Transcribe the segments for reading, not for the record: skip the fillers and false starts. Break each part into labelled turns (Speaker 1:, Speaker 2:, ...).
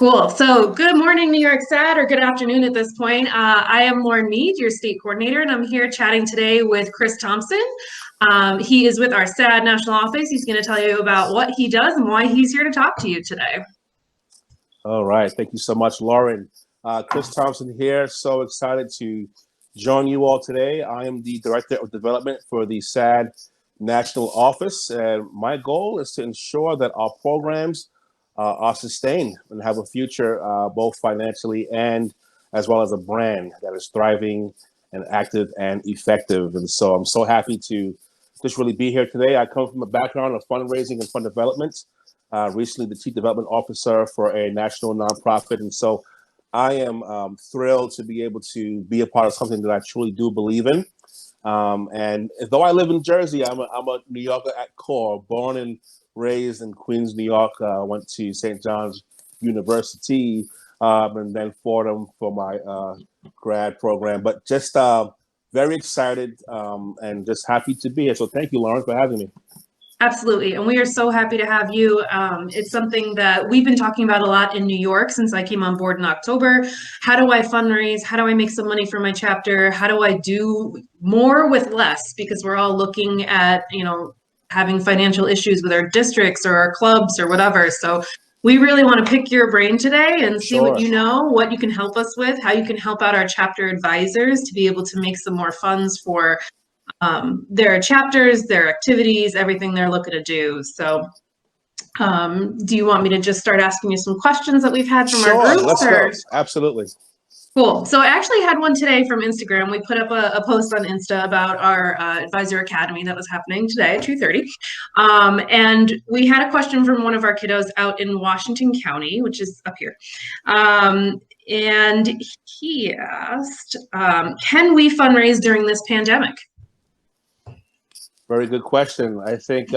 Speaker 1: Cool. So good morning, New York SADD, or good afternoon at this point. I am Lauren Mead, your state coordinator, and I'm here chatting today with Chris Thompson. He is with our SADD national office. He's going to tell you about what he does and why he's here to talk to you today.
Speaker 2: All right. Thank you so much, Lauren. Chris Thompson here. So excited to join you all today. I am the Director of Development for the SADD National Office, and my goal is to ensure that our programs are sustained and have a future both financially and as well as a brand that is thriving and active and effective. And so I'm so happy to just really be here today. I come from a background of fundraising and fund development, recently the Chief Development Officer for a national nonprofit. And so I am thrilled to be able to be a part of something that I truly do believe in. And though I live in Jersey, I'm a New Yorker at core, born and raised in Queens, New York. Went to St. John's University and then Fordham for my grad program. But just very excited and just happy to be here. So thank you, Lauren, for having me.
Speaker 1: Absolutely. And we are so happy to have you. It's something that we've been talking about a lot in New York since I came on board in October. How do I fundraise? How do I make some money for my chapter? How do I do more with less? Because we're all looking at, having financial issues with our districts or our clubs or whatever. So we really want to pick your brain today and see what you know, what you can help us with, how you can help out our chapter advisors to be able to make some more funds for their chapters, their activities, everything they're looking to do. So do you want me to just start asking you some questions that we've had from our group?
Speaker 2: Let's go. Absolutely.
Speaker 1: Cool. So I actually had one today from Instagram. We put up a post on Insta about our Advisor Academy that was happening today at 2:30. And we had a question from one of our kiddos out in Washington County, which is up here. And he asked, can we fundraise during this pandemic?
Speaker 2: Very good question. I think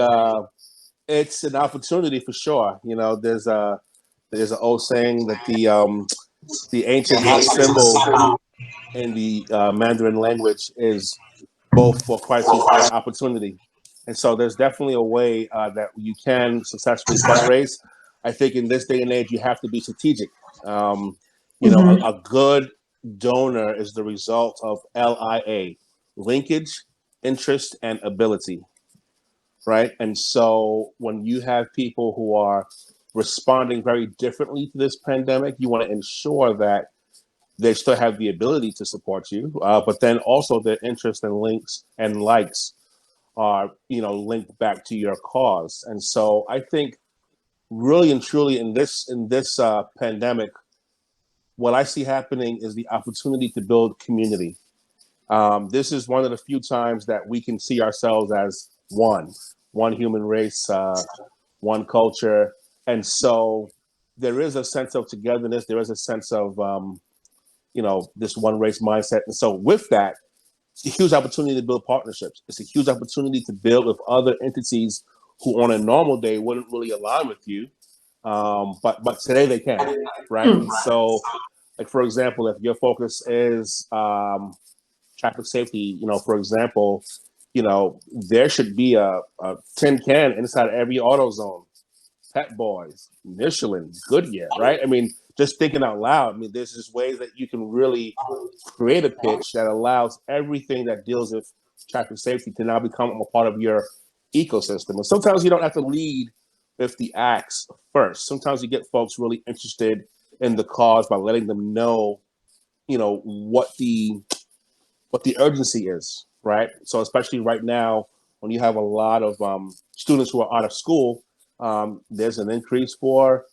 Speaker 2: it's an opportunity for sure. There's an old saying that the ancient symbol in the Mandarin language is both for crisis and opportunity. And so there's definitely a way that you can successfully fundraise. I think in this day and age, you have to be strategic. A good donor is the result of LIA, linkage, interest, and ability, right? And so when you have people who are responding very differently to this pandemic, you want to ensure that they still have the ability to support you, but then also their interest and links and likes are, linked back to your cause. And so I think really and truly in this pandemic, what I see happening is the opportunity to build community. This is one of the few times that we can see ourselves as one human race, one culture. And so there is a sense of togetherness. There is a sense of, this one race mindset. And so with that, it's a huge opportunity to build partnerships. It's a huge opportunity to build with other entities who on a normal day wouldn't really align with you. But today they can, right? So like, for example, if your focus is traffic safety, for example, there should be a tin can inside every AutoZone. Pet Boys, Michelin, Goodyear, right? I mean, just thinking out loud, there's just ways that you can really create a pitch that allows everything that deals with traffic safety to now become a part of your ecosystem. And sometimes you don't have to lead with the acts first. Sometimes you get folks really interested in the cause by letting them know, what the urgency is, right? So especially right now, when you have a lot of students who are out of school, there's an increase for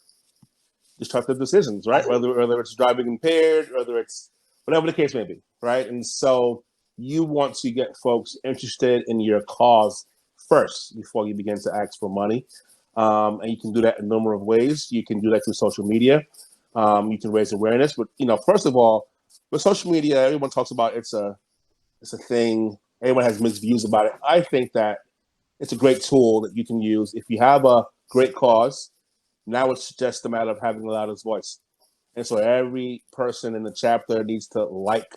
Speaker 2: disruptive decisions, right? Whether it's driving impaired, whether it's whatever the case may be, right? And so you want to get folks interested in your cause first before you begin to ask for money. And you can do that in a number of ways. You can do that through social media. You can raise awareness. But, first of all, with social media, everyone talks about it's a thing. Everyone has mixed views about it. I think that it's a great tool that you can use. If you have a great cause, now it's just a matter of having the loudest voice. And so every person in the chapter needs to like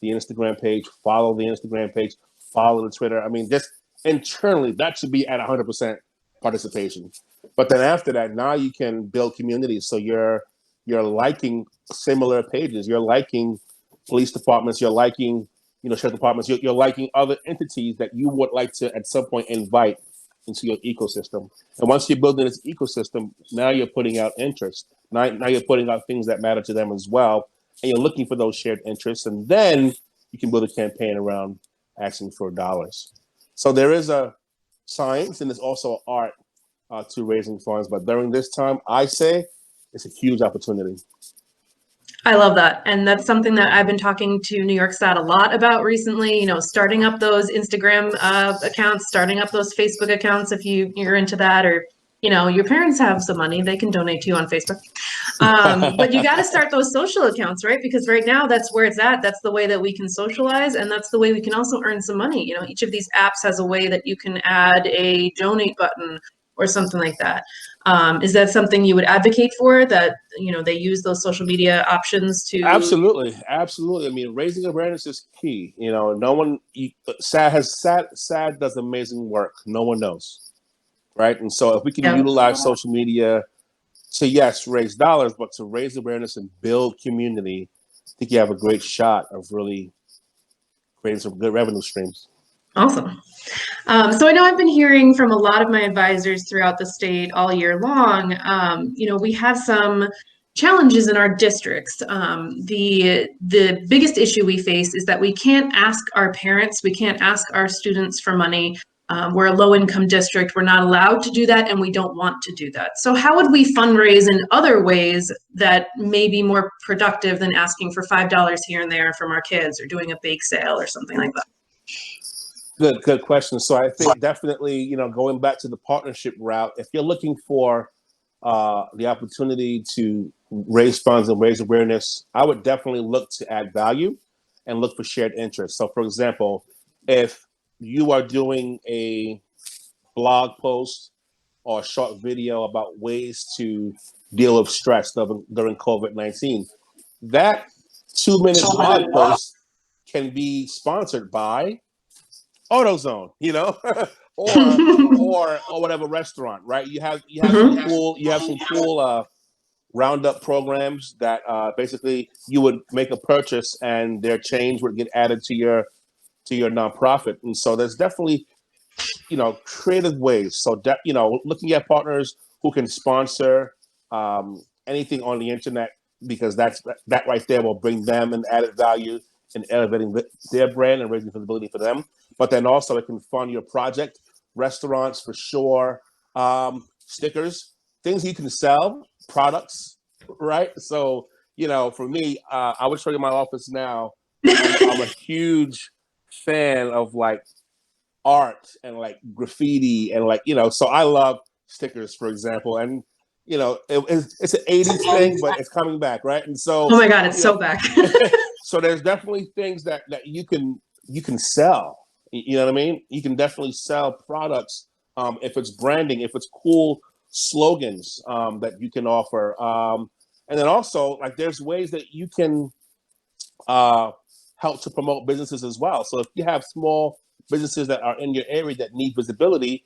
Speaker 2: the Instagram page, follow the Instagram page, follow the Twitter. Just internally, that should be at 100% participation. But then after that, now you can build communities. So you're you're liking similar pages, you're liking police departments, you're liking, sheriff departments, you're liking other entities that you would like to at some point invite into your ecosystem. And once you're building this ecosystem, now you're putting out interest. Now you're putting out things that matter to them as well, and you're looking for those shared interests, and then you can build a campaign around asking for dollars. So there is a science and there's also an art to raising funds, but during this time, I say it's a huge opportunity.
Speaker 1: I love that. And that's something that I've been talking to New York SADD a lot about recently, starting up those Instagram accounts, starting up those Facebook accounts if you're into that, or, your parents have some money, they can donate to you on Facebook. But you got to start those social accounts, right? Because right now that's where it's at. That's the way that we can socialize. And that's the way we can also earn some money. Each of these apps has a way that you can add a donate button or something like that. Is that something you would advocate for, that, they use those social media options to?
Speaker 2: Absolutely. I mean, raising awareness is key. No one, SADD does amazing work. No one knows. Right. And so if we can utilize social media to, yes, raise dollars, but to raise awareness and build community, I think you have a great shot of really creating some good revenue streams.
Speaker 1: Awesome. So I know I've been hearing from a lot of my advisors throughout the state all year long. We have some challenges in our districts. The biggest issue we face is that we can't ask our parents, we can't ask our students for money. We're a low-income district. We're not allowed to do that, and we don't want to do that. So how would we fundraise in other ways that may be more productive than asking for $5 here and there from our kids, or doing a bake sale or something like that?
Speaker 2: Good question. So I think definitely, going back to the partnership route, if you're looking for the opportunity to raise funds and raise awareness, I would definitely look to add value and look for shared interests. So for example, if you are doing a blog post or a short video about ways to deal with stress during COVID-19, that 2-minute blog post can be sponsored by AutoZone, or whatever restaurant, right? You have some cool roundup programs that basically you would make a purchase and their change would get added to your nonprofit. And so there's definitely creative ways. So looking at partners who can sponsor anything on the internet, because that right there will bring them an added value in elevating their brand and raising visibility for them. But then also it can fund your project, restaurants for sure, stickers, things you can sell, products, right? So, for me, I would show you my office now. I'm a huge fan of like art and like graffiti and like, so I love stickers, for example. And, it's an 80s thing, but it's coming back, right? And so,
Speaker 1: oh my God, it's so back.
Speaker 2: So there's definitely things that you can sell. You know what I mean? You can definitely sell products if it's branding, if it's cool slogans that you can offer. And then also, like, there's ways that you can help to promote businesses as well. So if you have small businesses that are in your area that need visibility,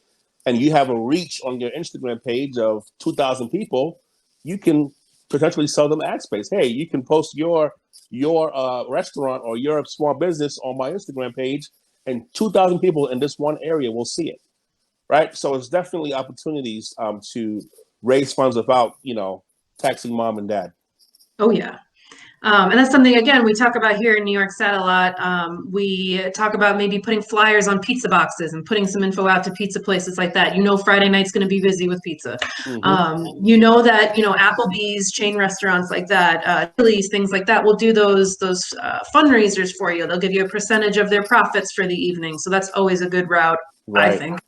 Speaker 2: and you have a reach on your Instagram page of 2,000 people, you can potentially sell them ad space. Hey, you can post your restaurant or your small business on my Instagram page, and 2,000 people in this one area will see it, right? So it's definitely opportunities to raise funds without, taxing mom and dad.
Speaker 1: Oh yeah. And that's something, again, we talk about here in New York SADD a lot. We talk about maybe putting flyers on pizza boxes and putting some info out to pizza places like that. Friday night's going to be busy with pizza.
Speaker 2: Mm-hmm.
Speaker 1: That, Applebee's, chain restaurants like that, Chili's, things like that will do those fundraisers for you. They'll give you a percentage of their profits for the evening. So that's always a good route,
Speaker 2: right.
Speaker 1: I think.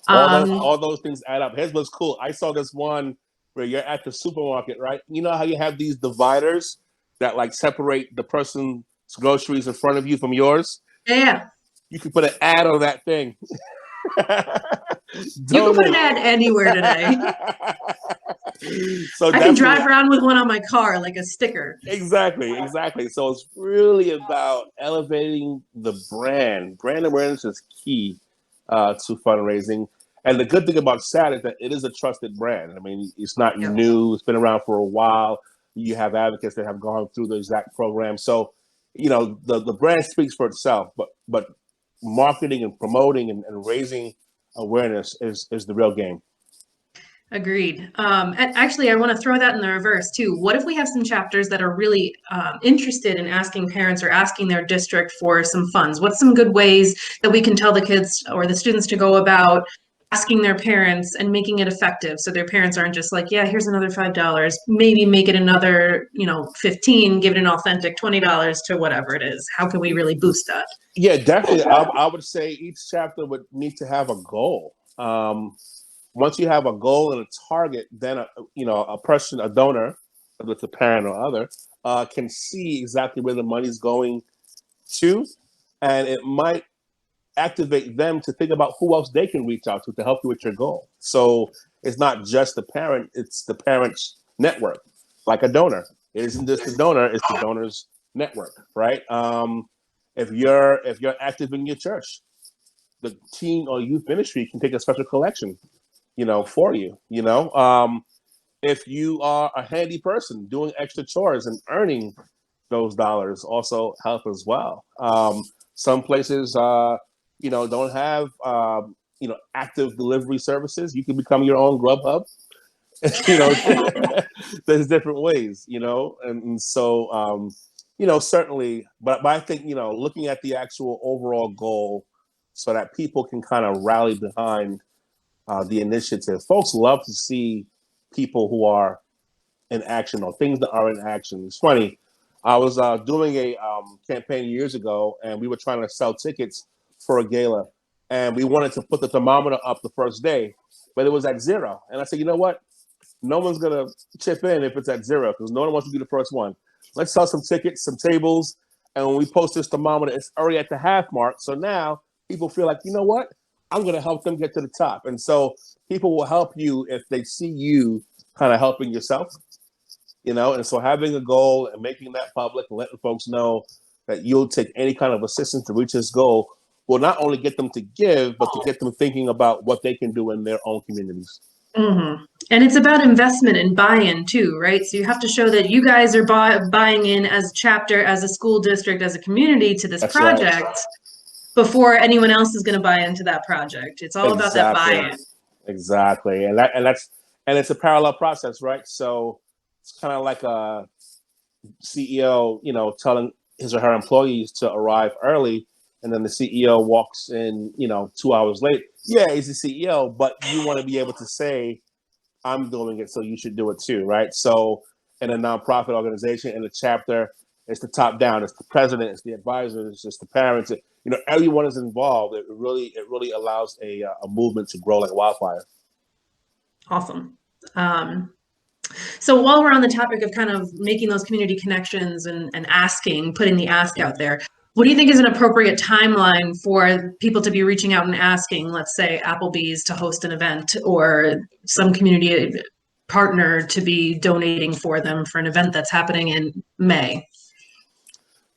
Speaker 2: All those things add up. Here's what's cool. I saw this one where you're at the supermarket, right? You know how you have these dividers that like separate the person's groceries in front of you from yours?
Speaker 1: Yeah.
Speaker 2: You can put an ad on that thing.
Speaker 1: You can put an ad anywhere today.
Speaker 2: So
Speaker 1: I can drive around with one on my car, like a sticker.
Speaker 2: Exactly. So it's really about elevating the brand. Brand awareness is key to fundraising. And the good thing about SADD is that it is a trusted brand. I mean, it's not new. It's been around for a while. You have advocates that have gone through the exact program. So, the brand speaks for itself, but marketing and promoting and raising awareness is the real game.
Speaker 1: Agreed. And actually, I want to throw that in the reverse too. What if we have some chapters that are really interested in asking parents or asking their district for some funds? What's some good ways that we can tell the kids or the students to go about asking their parents and making it effective, so their parents aren't just like, yeah, here's another $5. Maybe make it another, 15, give it an authentic $20 to whatever it is. How can we really boost that?
Speaker 2: Yeah, definitely. I would say each chapter would need to have a goal. Once you have a goal and a target, then a person, a donor, whether it's a parent or other, can see exactly where the money's going to, and it might activate them to think about who else they can reach out to help you with your goal. So it's not just the parent; it's the parent's network, like a donor. It isn't just the donor; it's the donor's network, right? If you're active in your church, the teen or youth ministry can take a special collection for you. If you are a handy person doing extra chores and earning those dollars also help as well. Some places, don't have, active delivery services. You can become your own Grubhub. There's different ways, and so, certainly, but I think, looking at the actual overall goal so that people can kind of rally behind the initiative. Folks love to see people who are in action or things that are in action. It's funny. I was doing a campaign years ago, and we were trying to sell tickets for a gala, and we wanted to put the thermometer up the first day, but it was at 0. And I said, you know what? No one's gonna chip in if it's at 0 because no one wants to be the first one. Let's sell some tickets, some tables, and when we post this thermometer, it's already at the half mark. So now people feel like, you know what? I'm going to help them get to the top. And so people will help you if they see you kind of helping yourself, and so having a goal and making that public and letting folks know that you'll take any kind of assistance to reach this goal will not only get them to give, but to get them thinking about what they can do in their own communities.
Speaker 1: Mm-hmm. And it's about investment and buy-in too, right? So you have to show that you guys are buying in as a chapter, as a school district, as a community to this project. Right. Before anyone else is going to buy into that project. It's all about that buy-in.
Speaker 2: Exactly. And it's a parallel process, right? So it's kind of like a CEO, telling his or her employees to arrive early, and then the CEO walks in, 2 hours late. Yeah, he's the CEO, but you want to be able to say, I'm doing it, so you should do it too, right? So in a nonprofit organization, in a chapter, it's the top down. It's the president, it's the advisors, it's the parents. Everyone is involved. It really allows a movement to grow like a wildfire.
Speaker 1: Awesome. So while we're on the topic of kind of making those community connections and putting the ask out there, what do you think is an appropriate timeline for people to be reaching out and asking, let's say Applebee's to host an event or some community partner to be donating for them for an event that's happening in May?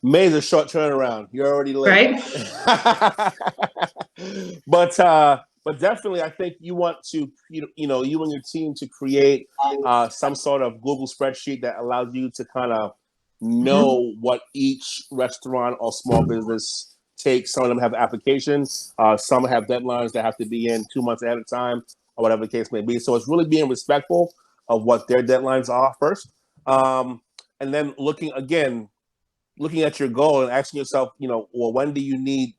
Speaker 2: May's a short turnaround. You're already late.
Speaker 1: Right?
Speaker 2: But definitely, I think you want to, you and your team to create some sort of Google spreadsheet that allows you to kind of know what each restaurant or small business takes. Some of them have applications. Some have deadlines that have to be in 2 months ahead of time, or whatever the case may be. So it's really being respectful of what their deadlines are first. And then looking at your goal and asking yourself, well, when do you need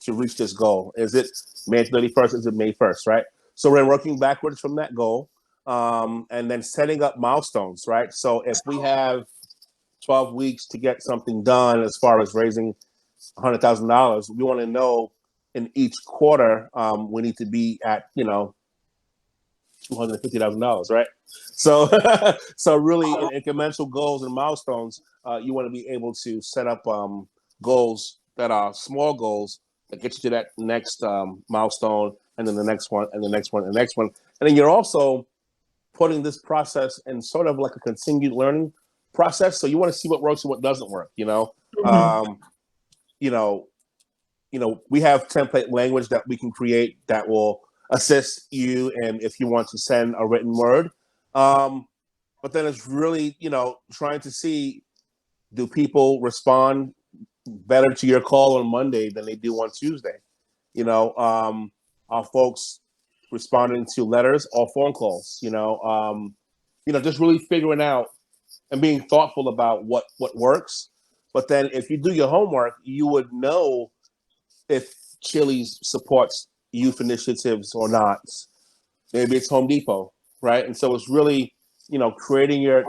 Speaker 2: to reach this goal? Is it May 31st? Is it May 1st, right? So we're working backwards from that goal, and then setting up milestones, right? So if we have 12 weeks to get something done as far as raising $100,000, we want to know in each quarter we need to be at, $250,000, right? So, so really in incremental goals and milestones, you want to be able to set up goals that are small goals that get you to that next milestone, and then the next one, and the next one, and the next one. And then you're also putting this process in sort of like a continued learning process. So you want to see what works and what doesn't work, we have template language that we can create that will assist you, and if you want to send a written word, but then it's really, trying to see, do people respond better to your call on Monday than they do on Tuesday? Are folks responding to letters or phone calls? Just really figuring out and being thoughtful about what works. But then if you do your homework, you would know if Chili's supports youth initiatives or not. Maybe it's Home Depot, right? And so it's really, creating your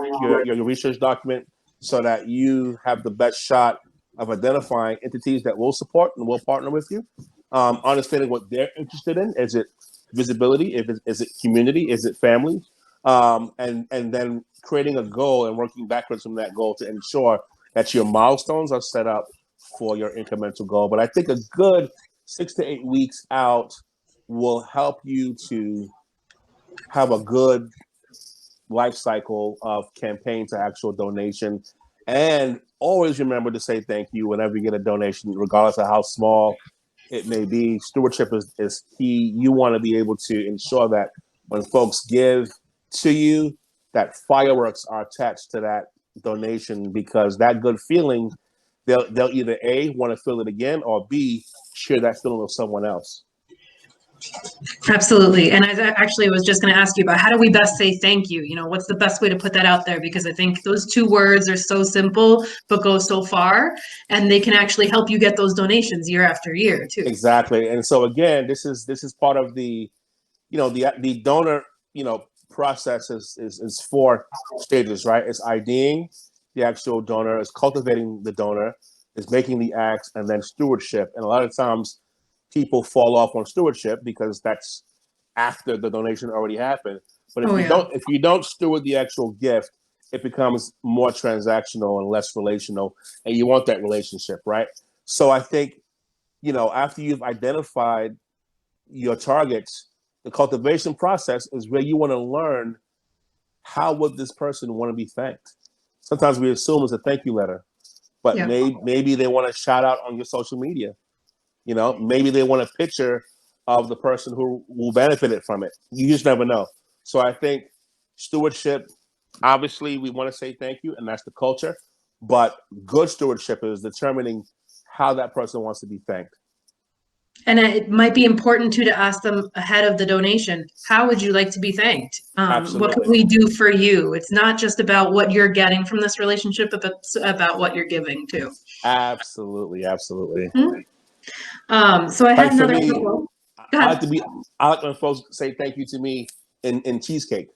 Speaker 2: research document so that you have the best shot of identifying entities that will support and will partner with you. Understanding what they're interested in. Is it visibility? Is it community? Is it family? And then creating a goal and working backwards from that goal to ensure that your milestones are set up for your incremental goal. But I think a good 6 to 8 weeks out will help you to have a good life cycle of campaign to actual donation. And always remember to say thank you whenever you get a donation, regardless of how small it may be. Stewardship is key. You want to be able to ensure that when folks give to you, that fireworks are attached to that donation, because that good feeling, they'll either A, want to feel it again, or B, share that feeling with someone else.
Speaker 1: Absolutely. And I actually was just going to ask you about, how do we best say thank you? What's the best way to put that out there? Because I think those two words are so simple, but go so far, and they can actually help you get those donations year after year too.
Speaker 2: Exactly. And so again, this is part of the, the donor, process is 4 stages, right? It's IDing the actual donor, it's cultivating the donor, it's making the acts, and then stewardship. And a lot of times people fall off on stewardship because that's after the donation already happened. But if you don't steward the actual gift, it becomes more transactional and less relational, and you want that relationship, right? So I think, after you've identified your targets, the cultivation process is where you want to learn, how would this person want to be thanked? Sometimes we assume it's a thank you letter, but maybe they want a shout out on your social media. Maybe they want a picture of the person who benefited from it. You just never know. So I think stewardship, obviously we want to say thank you, and that's the culture, but good stewardship is determining how that person wants to be thanked.
Speaker 1: And it might be important too to ask them ahead of the donation, how would you like to be thanked? What can we do for you? It's not just about what you're getting from this relationship, but it's about what you're giving too.
Speaker 2: Absolutely.
Speaker 1: So I had another couple.
Speaker 2: I like when folks say thank you to me in cheesecake.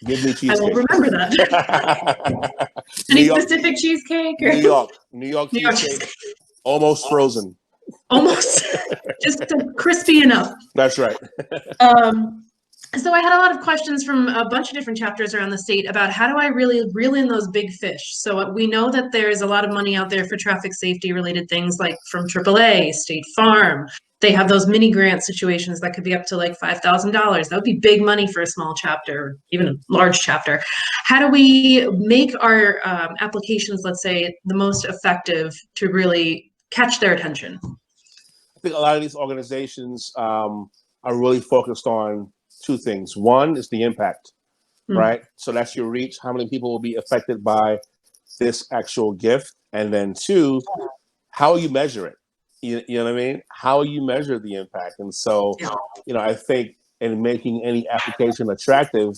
Speaker 2: Give me cheesecake.
Speaker 1: I will remember that. Any specific cheesecake? Or?
Speaker 2: New York cheesecake. Almost frozen.
Speaker 1: Almost. Just crispy enough.
Speaker 2: That's right.
Speaker 1: So I had a lot of questions from a bunch of different chapters around the state about, how do I really reel in those big fish? So we know that there's a lot of money out there for traffic safety related things, like from AAA, State Farm. They have those mini grant situations that could be up to like $5,000. That would be big money for a small chapter, even a large chapter. How do we make our applications, let's say, the most effective to really catch their attention?
Speaker 2: I think a lot of these organizations are really focused on 2 things. One is the impact, right? So that's your reach. How many people will be affected by this actual gift? And then 2, how you measure it. You know what I mean? How you measure the impact. And so, I think in making any application attractive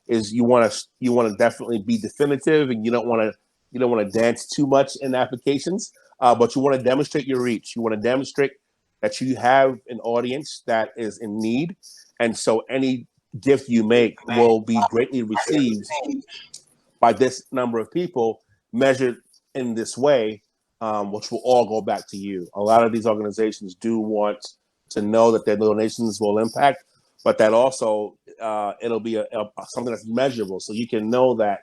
Speaker 2: is you want to definitely be definitive, and you don't want to dance too much in applications, but you want to demonstrate your reach. You want to demonstrate that you have an audience that is in need. And so any gift you make will be greatly received by this number of people, measured in this way, which will all go back to you. A lot of these organizations do want to know that their donations will impact, but that also it'll be something that's measurable. So you can know that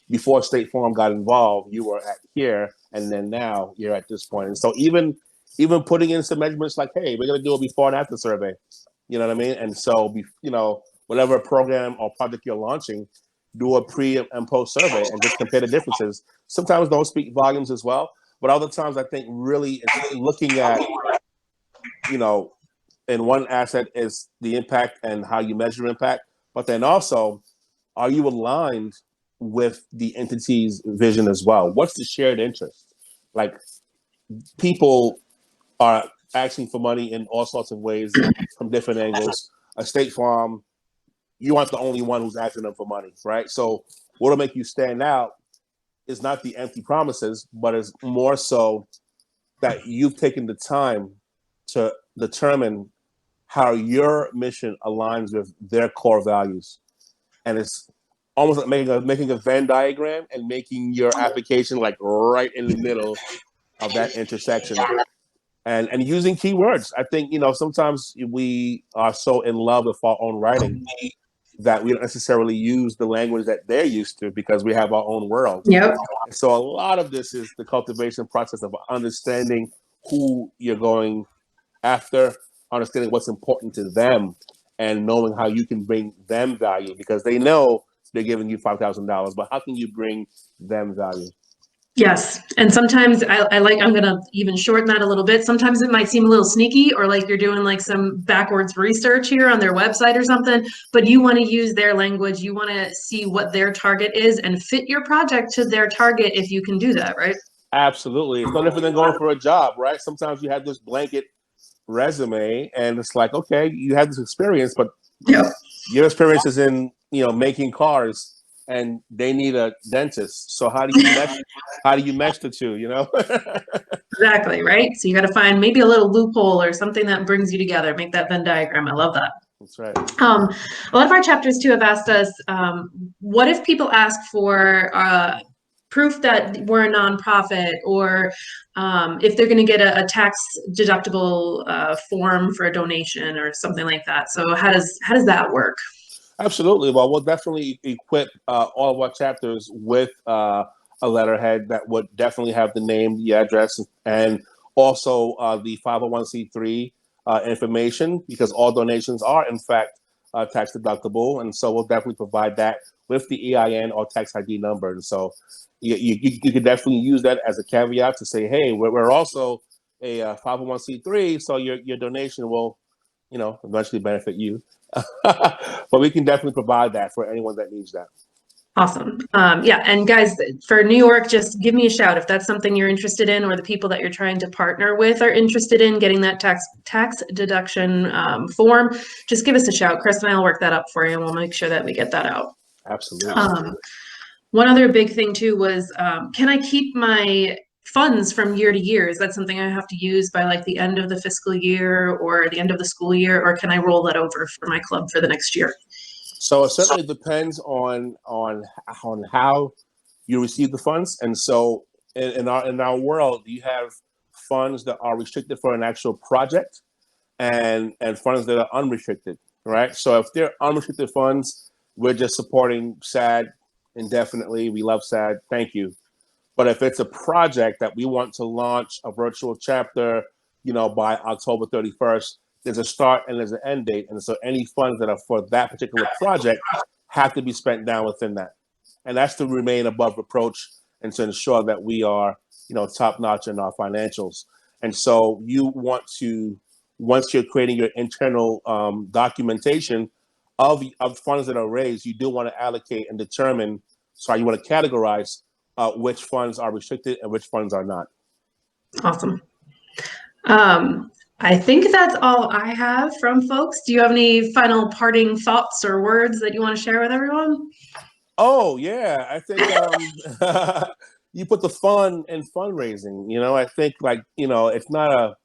Speaker 2: before State Farm got involved, you were at here, and then now you're at this point. And so even putting in some measurements like, hey, we're going to do a before and after survey. You know what I mean? And so, whatever program or project you're launching, do a pre and post survey and just compare the differences. Sometimes those speak volumes as well, but other times I think really it's looking at, in one asset is the impact and how you measure impact, but then also are you aligned with the entity's vision as well? What's the shared interest? Like, people are asking for money in all sorts of ways from different angles. A State Farm, you aren't the only one who's asking them for money, right? So what'll make you stand out is not the empty promises, but is more so that you've taken the time to determine how your mission aligns with their core values. And it's almost like making a Venn diagram and making your application like right in the middle of that intersection. And using keywords. I think, sometimes we are so in love with our own writing that we don't necessarily use the language that they're used to because we have our own world.
Speaker 1: Yep.
Speaker 2: So a lot of this is the cultivation process of understanding who you're going after, understanding what's important to them, and knowing how you can bring them value, because they know they're giving you $5,000, but how can you bring them value?
Speaker 1: Yes. And sometimes I'm going to even shorten that a little bit. Sometimes it might seem a little sneaky, or like you're doing like some backwards research here on their website or something, but you want to use their language. You want to see what their target is and fit your project to their target if you can do that, right?
Speaker 2: Absolutely. It's no different than going for a job, right? Sometimes you have this blanket resume and it's like, okay, you have this experience, but your experience is in, making cars, and they need a dentist. So how do you mesh the two,
Speaker 1: Exactly, right? So you got to find maybe a little loophole or something that brings you together, make that Venn diagram. I love that.
Speaker 2: That's right.
Speaker 1: A lot of our chapters too have asked us, what if people ask for proof that we're a nonprofit, or if they're going to get a tax deductible form for a donation or something like that. So how does that work?
Speaker 2: Absolutely. Well, we'll definitely equip all of our chapters with a letterhead that would definitely have the name, the address, and also the 501c3 information, because all donations are, in fact, tax deductible. And so we'll definitely provide that with the EIN or tax ID number. And so you could definitely use that as a caveat to say, hey, we're also a 501c3, so your donation will, eventually benefit you. But we can definitely provide that for anyone that needs that.
Speaker 1: Awesome. Yeah, and guys, for New York, just give me a shout if that's something you're interested in, or the people that you're trying to partner with are interested in getting that tax deduction form. Just give us a shout. Chris and I will work that up for you, and we'll make sure that we get that out.
Speaker 2: Absolutely.
Speaker 1: One other big thing too was, can I keep my funds from year to year? Is that something I have to use by like the end of the fiscal year or the end of the school year, or can I roll that over for my club for the next year?
Speaker 2: So it certainly depends on how you receive the funds. And so in our world, you have funds that are restricted for an actual project, and funds that are unrestricted, right? So if they're unrestricted funds, we're just supporting SADD indefinitely. We love SADD. Thank you. But if it's a project that we want to launch a virtual chapter, by October 31st, there's a start and there's an end date. And so any funds that are for that particular project have to be spent down within that. And that's to remain above reproach and to ensure that we are, top notch in our financials. And so you want to, once you're creating your internal documentation of funds that are raised, you do want to allocate and determine, you want to categorize which funds are restricted and which funds are not.
Speaker 1: Awesome. I think that's all I have from folks. Do you have any final parting thoughts or words that you want to share with everyone?
Speaker 2: Oh, yeah. I think you put the fun in fundraising. I think it's not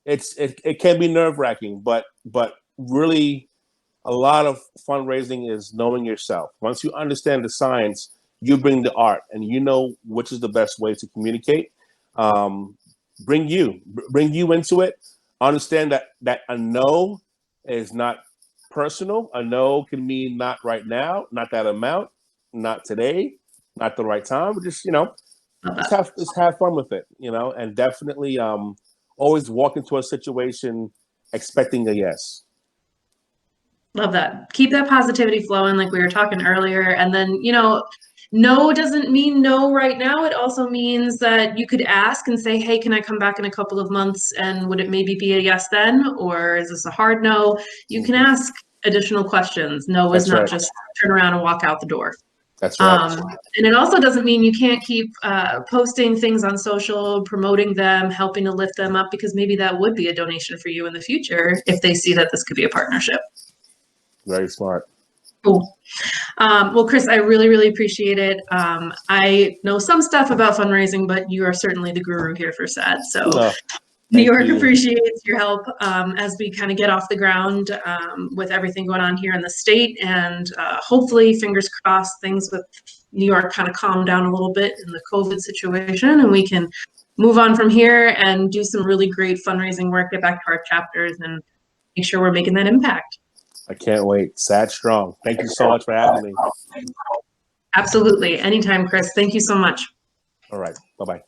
Speaker 2: it can be nerve-wracking, but really a lot of fundraising is knowing yourself. Once you understand the science, you bring the art, and you know which is the best way to communicate. Bring you into it. Understand that a no is not personal. A no can mean not right now, not that amount, not today, not the right time. But just just have fun with it, and definitely always walk into a situation expecting a yes.
Speaker 1: Love that. Keep that positivity flowing like we were talking earlier. And then, no doesn't mean no right now. It also means that you could ask and say, hey, can I come back in a couple of months? And would it maybe be a yes then? Or is this a hard no? You can ask additional questions. No is
Speaker 2: That's
Speaker 1: not
Speaker 2: right.
Speaker 1: just turn around and walk out the door.
Speaker 2: That's right.
Speaker 1: And it also doesn't mean you can't keep posting things on social, promoting them, helping to lift them up, because maybe that would be a donation for you in the future if they see that this could be a partnership.
Speaker 2: Very smart.
Speaker 1: Cool. Well, Chris, I really, really appreciate it. I know some stuff about fundraising, but you are certainly the guru here for SADD. So New York appreciates your help as we kind of get off the ground with everything going on here in the state, and hopefully, fingers crossed, things with New York kind of calm down a little bit in the COVID situation, and we can move on from here and do some really great fundraising work, get back to our chapters, and make sure we're making that impact.
Speaker 2: I can't wait. SADD strong. Thank you so much for having me.
Speaker 1: Absolutely. Anytime, Chris. Thank you so much.
Speaker 2: All right. Bye-bye.